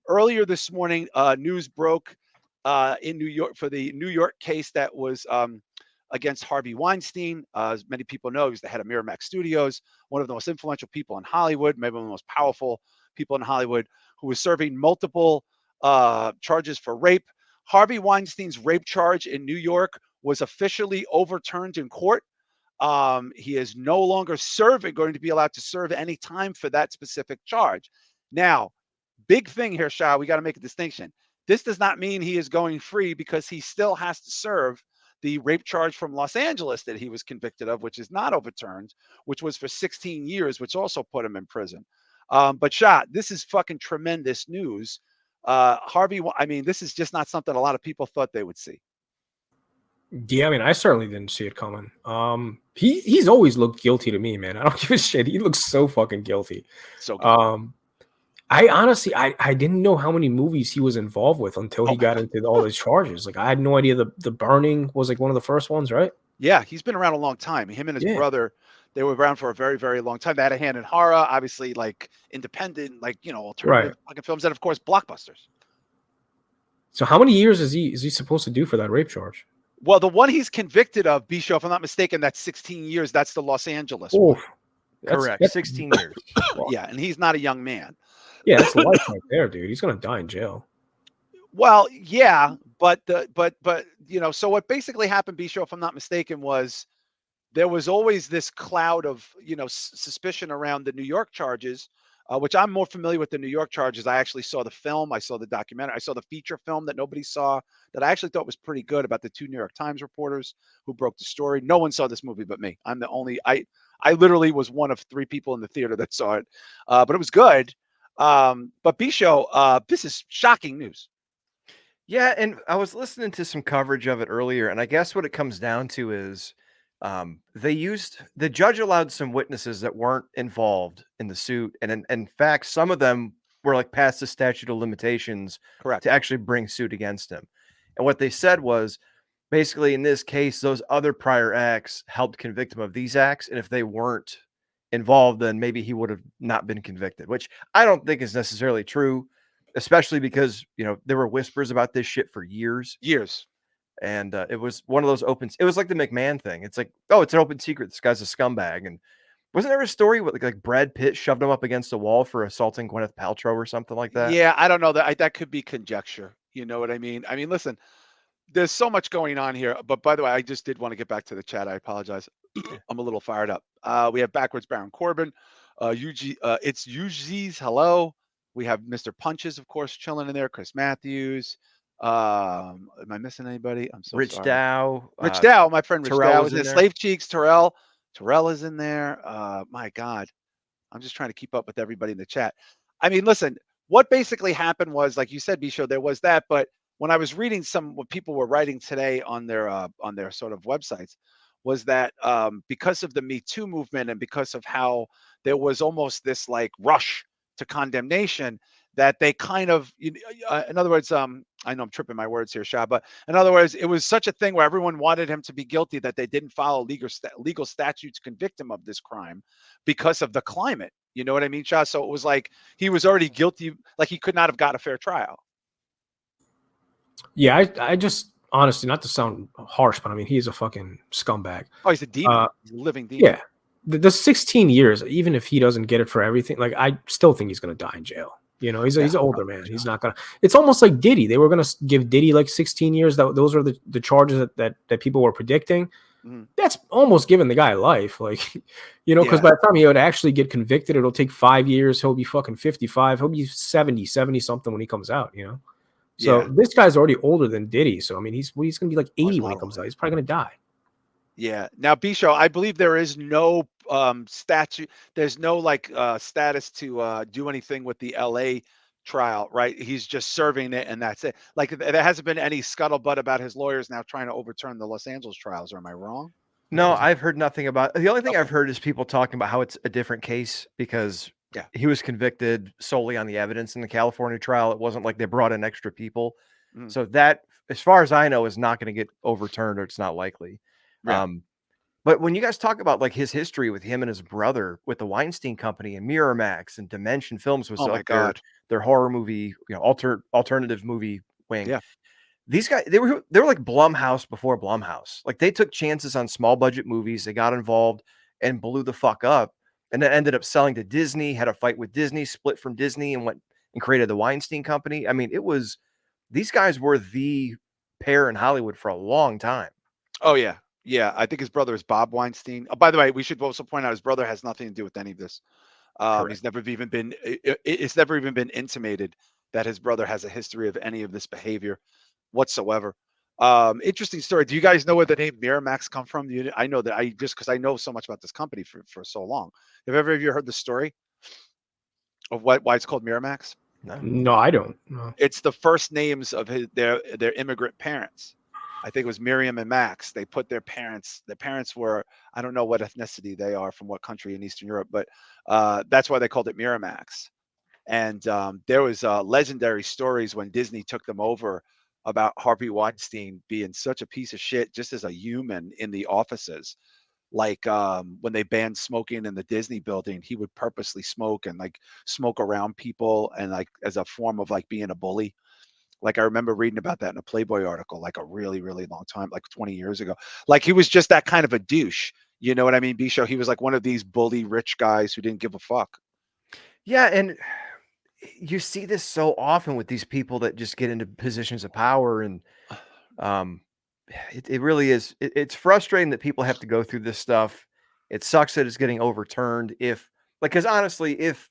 earlier this morning, news broke in New York for the New York case that was against Harvey Weinstein. As many people know, he's the head of Miramax Studios, one of the most influential people in Hollywood, maybe one of the most powerful people in Hollywood, who was serving multiple charges for rape. Harvey Weinstein's rape charge in New York was officially overturned in court. He is no longer going to be allowed to serve any time for that specific charge. Now, big thing here, Shah, we got to make a distinction. This does not mean he is going free, because he still has to serve the rape charge from Los Angeles that he was convicted of, which is not overturned, which was for 16 years, which also put him in prison. But Shah, this is fucking tremendous news. Harvey, I mean, this is just not something a lot of people thought they would see. Yeah, I mean, I certainly didn't see it coming. He's always looked guilty to me, man. I don't give a shit. He looks so fucking guilty. So guilty. I honestly, I didn't know how many movies he was involved with until he got into all these charges. Like, I had no idea the Burning was like one of the first ones, right? Yeah, he's been around a long time. Him and his brother, they were around for a very, very long time. They had a hand in horror, obviously, like independent, like, you know, alternative fucking films, and of course, blockbusters. So how many years is he supposed to do for that rape charge? Well, the one he's convicted of, Bisho, if I'm not mistaken, that's 16 years. That's the Los Angeles one. Correct. That's 16 years. Yeah, and he's not a young man. Yeah, that's life right there, dude. He's gonna die in jail. Well, yeah, but you know, so what basically happened, Bisho, if I'm not mistaken, was there was always this cloud of, you know, suspicion around the New York charges, which I'm more familiar with the New York charges. I actually saw the film. I saw the documentary. I saw the feature film that nobody saw that I actually thought was pretty good, about the two New York Times reporters who broke the story. No one saw this movie but me. I'm the only, I literally was one of three people in the theater that saw it, but it was good. But Bisho, this is shocking news. Yeah, and I was listening to some coverage of it earlier, and I guess what it comes down to is the judge allowed some witnesses that weren't involved in the suit, and in fact, some of them were like past the statute of limitations, correct, to actually bring suit against him. And what they said was, basically, in this case, those other prior acts helped convict him of these acts, and if they weren't involved, then maybe he would have not been convicted, which I don't think is necessarily true, especially because, you know, there were whispers about this shit for years. And it was one of those it was like the McMahon thing. It's like, oh, it's an open secret. This guy's a scumbag. And wasn't there a story with like Brad Pitt shoved him up against a wall for assaulting Gwyneth Paltrow or something like that? Yeah, I don't know. That could be conjecture. You know what I mean? I mean, listen, there's so much going on here. But by the way, I just did want to get back to the chat. I apologize. I'm a little fired up. We have Backwards Baron Corbin. It's UG's hello. We have Mr. Punches, of course, chilling in there. Chris Matthews. Am I missing anybody? I'm so Rich sorry. Dow. Rich Dow, my friend Rich Dow is in there. there. Slave Cheeks, Terrell is in there. My God. I'm just trying to keep up with everybody in the chat. I mean, listen, what basically happened was, like you said, Bisho, there was that. But when I was reading what people were writing today on their sort of websites, was that because of the Me Too movement and because of how there was almost this like rush to condemnation, that they kind of, in other words, I know I'm tripping my words here, Shah, but in other words, it was such a thing where everyone wanted him to be guilty that they didn't follow legal statutes to convict him of this crime because of the climate. You know what I mean, Shah? So it was like he was already guilty, like he could not have got a fair trial. Yeah, I just, honestly, not to sound harsh, but I mean, he's a fucking scumbag. Oh, he's a demon. He's a living demon. Yeah. The 16 years, even if he doesn't get it for everything, like, I still think he's going to die in jail. You know, he's an older man. He's not going to. It's almost like Diddy. They were going to give Diddy like 16 years. Those are the charges that people were predicting. That's almost giving the guy life. Like, you know, because by the time he would actually get convicted, it'll take 5 years. He'll be fucking 55. He'll be 70 something when he comes out, you know? So this guy's already older than Diddy. So, I mean, he's going to be like 80 when he comes out. He's probably going to die. Yeah. Now, Bisho, I believe there is no statute. There's no like status to do anything with the LA trial, right? He's just serving it and that's it. Like there hasn't been any scuttlebutt about his lawyers now trying to overturn the Los Angeles trials. Or am I wrong? No, I've heard nothing about. The only thing I've heard is people talking about how it's a different case because he was convicted solely on the evidence in the California trial. It wasn't like they brought in extra people. So that, as far as I know, is not going to get overturned, or it's not likely. But when you guys talk about like his history with him and his brother with the Weinstein Company and Miramax and Dimension Films was Oh my like God. their horror movie, alternative movie wing. Yeah. These guys, they were like Blumhouse before Blumhouse. Like they took chances on small budget movies. They got involved and blew the fuck up, and then ended up selling to Disney. Had a fight with Disney, split from Disney, and went and created the Weinstein Company. I mean, these guys were the pair in Hollywood for a long time. Oh yeah. Yeah. I think his brother is Bob Weinstein. Oh, by the way, we should also point out his brother has nothing to do with any of this. Correct. He's never even been. It's never even been intimated that his brother has a history of any of this behavior whatsoever. Interesting story. Do you guys know where the name Miramax come from? I know that because I know so much about this company for so long. Have ever of you heard the story of why it's called Miramax? No. No, I don't. No. It's the first names of their immigrant parents. I think it was Miriam and Max. They put their parents. Their parents were, I don't know what ethnicity they are, from what country in Eastern Europe, but that's why they called it Miramax. And there was legendary stories when Disney took them over about Harvey Weinstein being such a piece of shit just as a human in the offices. Like when they banned smoking in the Disney building, he would purposely smoke and like smoke around people and like as a form of like being a bully. Like I remember reading about that in a Playboy article, like a really, really long time, like 20 years ago. Like he was just that kind of a douche. You know what I mean, Bisho? He was like one of these bully rich guys who didn't give a fuck. Yeah, and you see this so often with these people that just get into positions of power, and um, it really is. It's frustrating that people have to go through this stuff. It sucks that it's getting overturned. Because honestly, if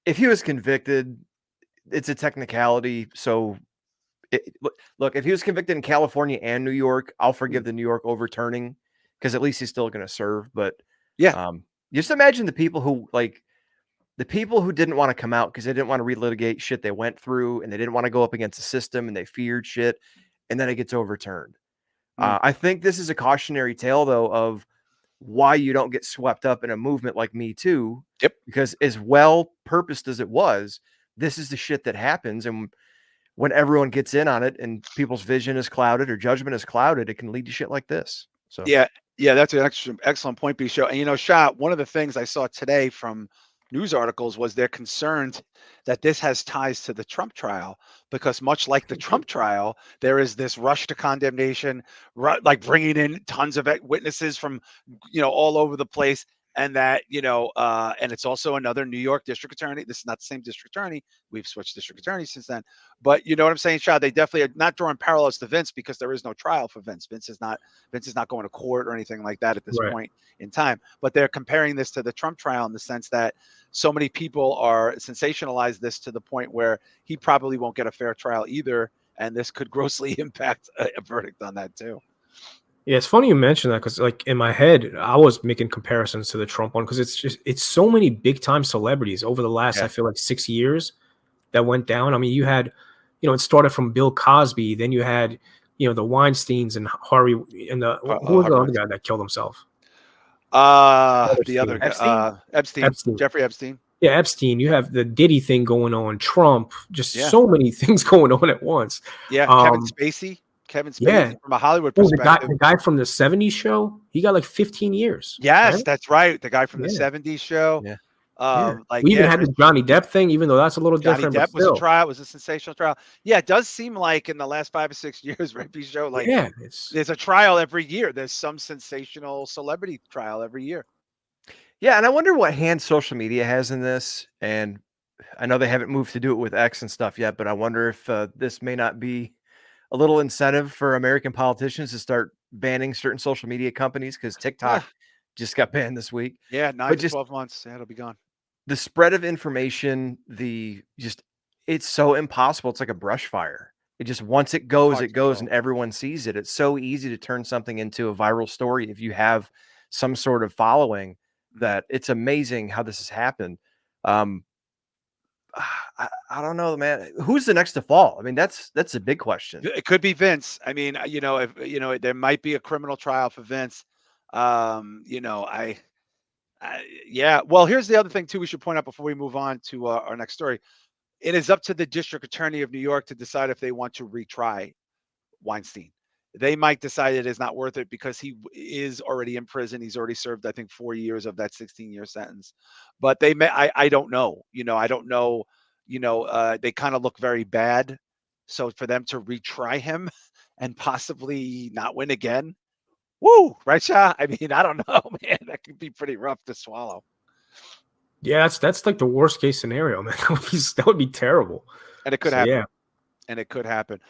he was convicted, it's a technicality. So look, if he was convicted in California and New York, I'll forgive the New York overturning because at least he's still going to serve. But Yeah. just imagine the people who didn't want to come out because they didn't want to relitigate shit they went through, and they didn't want to go up against the system, and they feared shit, and then it gets overturned. I think this is a cautionary tale, though, of why you don't get swept up in a movement like Me Too. Yep. Because as well purposed as it was, this is the shit that happens, and when everyone gets in on it and people's vision is clouded or judgment is clouded, it can lead to shit like this. So Yeah, that's an excellent point, B show. And Shah, one of the things I saw today from news articles was they're concerned that this has ties to the Trump trial because much like the Trump trial, there is this rush to condemnation, like bringing in tons of witnesses from all over the place. And that, and it's also another New York district attorney. This is not the same district attorney. We've switched district attorneys since then. But you know what I'm saying, Shah? They definitely are not drawing parallels to Vince because there is no trial for Vince. Vince is not going to court or anything like that at this point in time. But they're comparing this to the Trump trial in the sense that so many people are sensationalized this to the point where he probably won't get a fair trial either. And this could grossly impact a verdict on that too. Yeah, it's funny you mentioned that because, like, in my head, I was making comparisons to the Trump one because it's so many big time celebrities over the last, I feel like 6 years that went down. I mean, you had, it started from Bill Cosby, then you had, the Weinsteins and Harvey and who was the other guy that killed himself? The other Epstein? guy, Epstein, Jeffrey Epstein. Yeah, Epstein. You have the Diddy thing going on, Trump, just so many things going on at once. Yeah, Kevin Spacey from a Hollywood perspective. The guy from the 70s show, he got like 15 years. Yes, right? That's right. The guy from the 70s show. Yeah. We even had the Johnny Depp thing, even though that's a little different. Johnny Depp was a trial. It was a sensational trial. Yeah, it does seem like in the last 5 or 6 years, right, show, like there's a trial every year. There's some sensational celebrity trial every year. Yeah, and I wonder what hand social media has in this. And I know they haven't moved to do it with X and stuff yet, but I wonder if this may not be a little incentive for American politicians to start banning certain social media companies because TikTok just got banned this week. Yeah, 9 to 12 months. Yeah, it'll be gone. The spread of information, it's so impossible. It's like a brush fire. It just, once it goes, and everyone sees it. It's so easy to turn something into a viral story if you have some sort of following, that it's amazing how this has happened. I don't know, man. Who's the next to fall? I mean, that's a big question. It could be Vince. I mean, if there might be a criminal trial for Vince. Yeah. Well, here's the other thing too. We should point out before we move on to our next story. It is up to the district attorney of New York to decide if they want to retry Weinstein. they might decide it is not worth it because he is already in prison. He's already served, I think, 4 years of that 16-year sentence. But they may, I don't know. I don't know. They kind of look very bad. So for them to retry him and possibly not win again, woo, right, Shah? I mean, I don't know, man. That could be pretty rough to swallow. Yeah, that's like the worst case scenario, man. That would be terrible. And it could happen. Yeah. And it could happen.